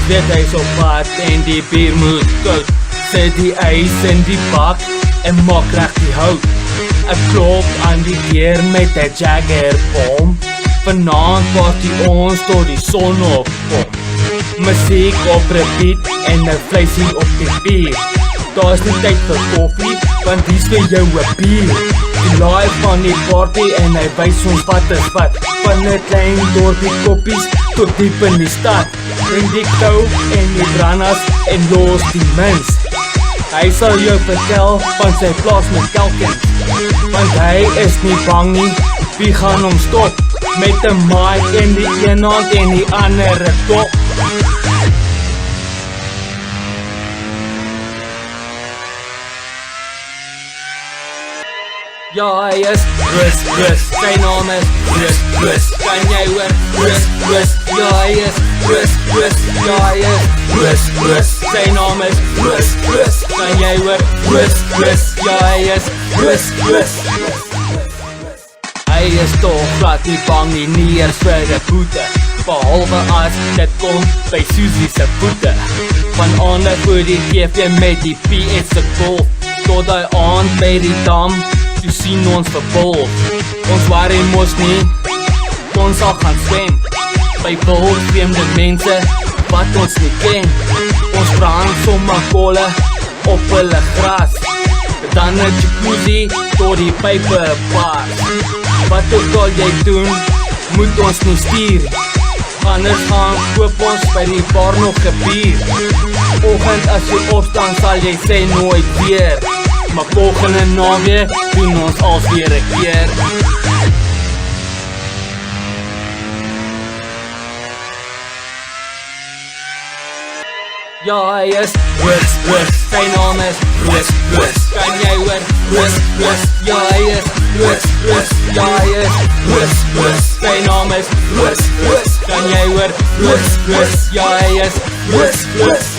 weet hy's op pad en die bier moet koud. Sit die ys in die bak en maak reg die hout. Ek klop aan die deur met 'n Jaggerbom. Vanaand party ons tot die son opkom. Musiek op repeat en 'n vleisie op die bier. Daar is nie tyd vir koffie, want dis vir jou 'n bier. Die live van die party en hy wys ons wat is wat. Van 'n klein dorpie koppies tot diep in die stad. Bring die kou en die granas en los die mens. Hy sal jou vertel van sy plaas met kelkens, want hy is nie bang nie, wie gaan hom stop? Met 'n mic in die een hand en die ander 'n dop. Ja, hy is Chris, sy naam is Chris, kan jy hoor? Chris, ja hy is Chris, ja hy is Chris, sy naam is Chris, kan jy hoor? Chris, ja hy is Chris. Hy is toch glad nie bang nie eers vir 'n boete, behalwe as dit kom by Susie se voete. Van ander voor die TV met die PS se golf, tot hy aand by die dam, toe sien ons vervolg. Ons worry mos nie, ons sal gaan swem by wild vreemde mense wat ons nie ken. Ons brand sommer kolle op hulle gras, dan 'n jacuzzi tot die pype pas. Wat ook al jy doen, moet ons nie stuur, anders gaan koop ons by die bar nog 'n bier. Oggend as jy opstaan sal jy sê nooit weer, maar volgende naweek doen ons als weer 'n keer. Ja hy is Chris, sy naam is Chris, kan jy hoor? Chris, ja hy is Chris, ja hy is Chris, sy naam is Chris, kan jy hoor? Chris, ja hy is Chris.